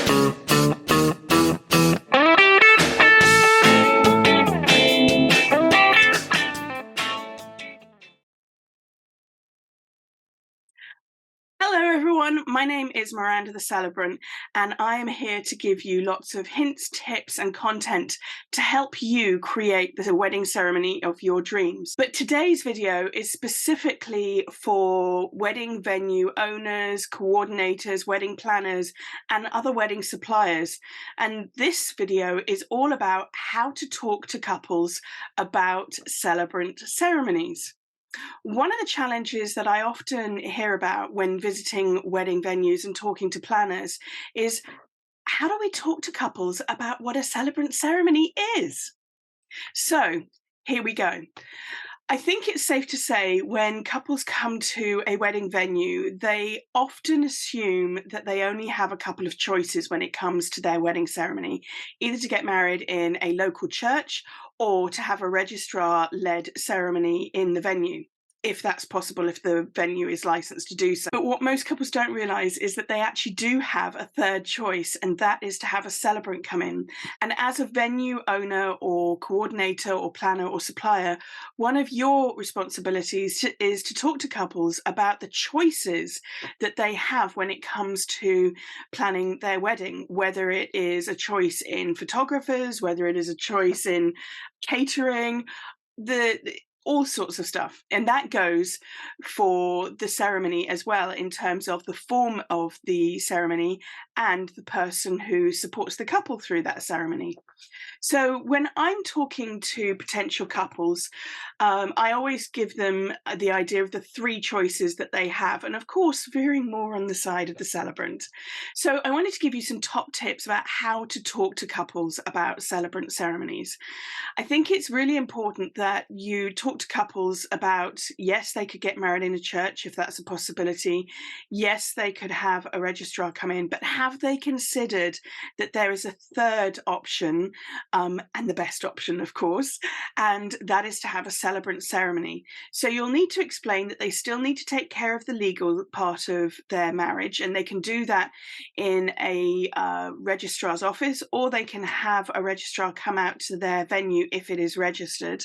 Hello everyone, my name is Miranda the Celebrant, and I am here to give you lots of hints, tips and content to help you create the wedding ceremony of your dreams. But today's video is specifically for wedding venue owners, coordinators, wedding planners and other wedding suppliers. And this video is all about how to talk to couples about celebrant ceremonies. One of the challenges that I often hear about when visiting wedding venues and talking to planners is, how do we talk to couples about what a celebrant ceremony is? So here we go. I think it's safe to say when couples come to a wedding venue, they often assume that they only have a couple of choices when it comes to their wedding ceremony, either to get married in a local church or to have a registrar-led ceremony in the venue, if that's possible, if the venue is licensed to do so. But what most couples don't realise is that they actually do have a third choice, and that is to have a celebrant come in. And as a venue owner or coordinator or planner or supplier, one of your responsibilities is to talk to couples about the choices that they have when it comes to planning their wedding, whether it is a choice in photographers, whether it is a choice in catering, all sorts of stuff. And that goes for the ceremony as well, in terms of the form of the ceremony and the person who supports the couple through that ceremony. So when I'm talking to potential couples, I always give them the idea of the three choices that they have, and of course, veering more on the side of the celebrant. So I wanted to give you some top tips about how to talk to couples about celebrant ceremonies. I think it's really important that you talk to couples about, yes, they could get married in a church if that's a possibility. Yes, they could have a registrar come in, but have they considered that there is a third option, and the best option, of course, and that is to have a celebrant ceremony. So you'll need to explain that they still need to take care of the legal part of their marriage, and they can do that in a registrar's office, or they can have a registrar come out to their venue if it is registered.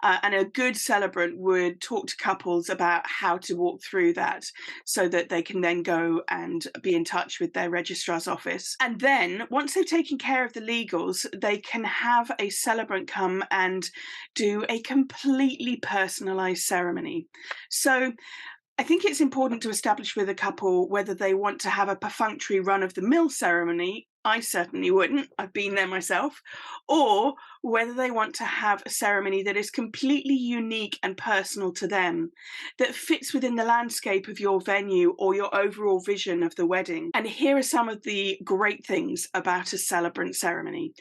And a good celebrant would talk to couples about how to walk through that so that they can then go and be in touch with their registrar's office. And then once they've taken care of the legals, they can have a celebrant come and do a completely personalised ceremony. So I think it's important to establish with a couple whether they want to have a perfunctory run-of-the-mill ceremony. I certainly wouldn't, I've been there myself, or whether they want to have a ceremony that is completely unique and personal to them, that fits within the landscape of your venue or your overall vision of the wedding. And here are some of the great things about a celebrant ceremony.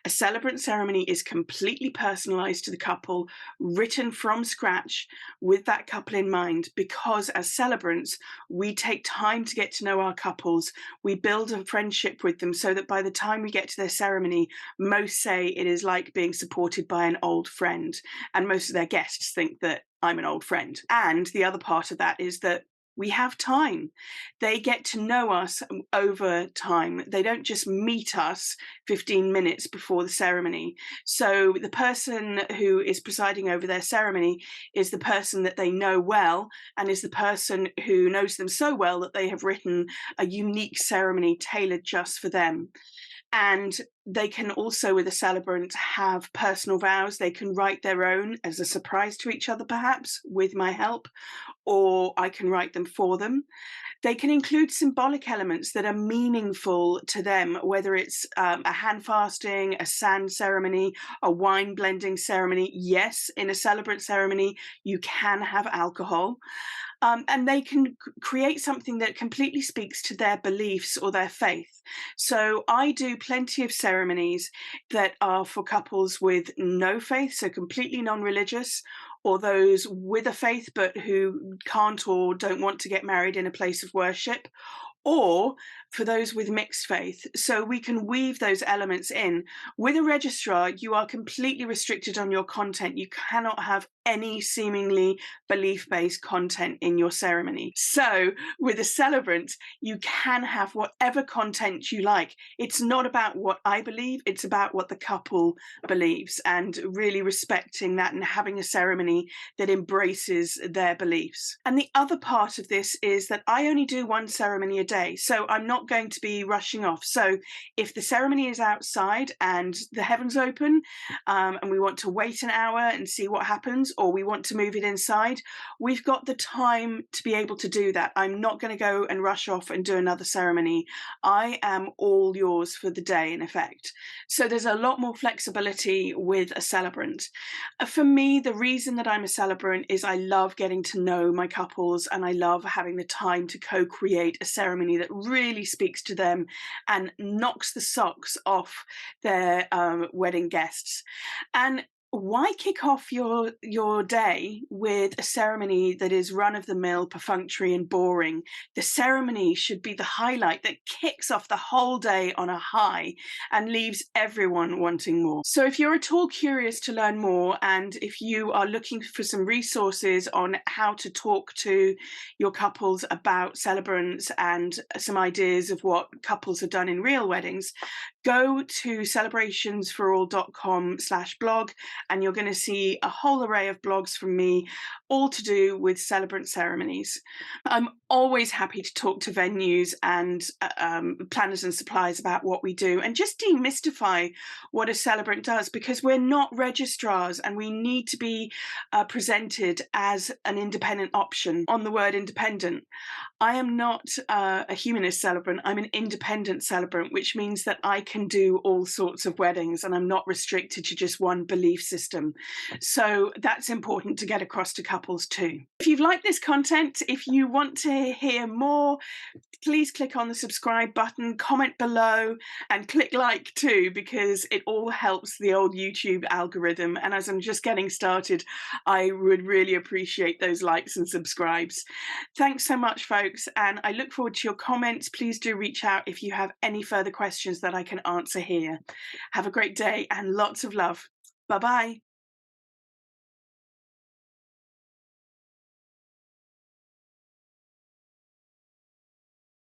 A celebrant ceremony is completely personalised to the couple, written from scratch with that couple in mind, because as celebrants, we take time to get to know our couples, we build a friendship with them, so that by the time we get to their ceremony, most say it is like being supported by an old friend. And most of their guests think that I'm an old friend. And the other part of that is that we have time. They get to know us over time. They don't just meet us 15 minutes before the ceremony. So the person who is presiding over their ceremony is the person that they know well, and is the person who knows them so well that they have written a unique ceremony tailored just for them. And they can also, with a celebrant, have personal vows. They can write their own as a surprise to each other, perhaps, with my help, or I can write them for them. They can include symbolic elements that are meaningful to them, whether it's a hand fasting, a sand ceremony, a wine blending ceremony. Yes, in a celebrant ceremony, you can have alcohol. And they can create something that completely speaks to their beliefs or their faith. So I do plenty of ceremonies that are for couples with no faith, so completely non-religious, or those with a faith but who can't or don't want to get married in a place of worship, or for those with mixed faith. So we can weave those elements in. With a registrar, you are completely restricted on your content. You cannot have any seemingly belief-based content in your ceremony. So with a celebrant, you can have whatever content you like. It's not about what I believe, it's about what the couple believes, and really respecting that and having a ceremony that embraces their beliefs. And the other part of this is that I only do one ceremony a day, so I'm not going to be rushing off. So if the ceremony is outside and the heavens open, and we want to wait an hour and see what happens, or we want to move it inside, we've got the time to be able to do that. I'm not going to go and rush off and do another ceremony. I am all yours for the day, in effect. So there's a lot more flexibility with a celebrant. For me, the reason that I'm a celebrant is I love getting to know my couples, and I love having the time to co-create a ceremony that really speaks to them and knocks the socks off their wedding guests. And why kick off your day with a ceremony that is run-of-the-mill, perfunctory and boring? The ceremony should be the highlight that kicks off the whole day on a high and leaves everyone wanting more. So if you're at all curious to learn more, and if you are looking for some resources on how to talk to your couples about celebrants and some ideas of what couples have done in real weddings, go to celebrationsforall.com/blog, and you're going to see a whole array of blogs from me, all to do with celebrant ceremonies. I'm always happy to talk to venues and planners and suppliers about what we do and just demystify what a celebrant does, because we're not registrars and we need to be presented as an independent option. On the word independent, I am not a humanist celebrant, I'm an independent celebrant, which means that I can do all sorts of weddings and I'm not restricted to just one belief system. So that's important to get across to couples too. If you've liked this content, if you want to hear more, please click on the subscribe button, comment below, and click like too, because it all helps the old YouTube algorithm. And as I'm just getting started, I would really appreciate those likes and subscribes. Thanks so much, folks, and I look forward to your comments. Please do reach out if you have any further questions that I can answer here. Have a great day and lots of love. Bye-bye.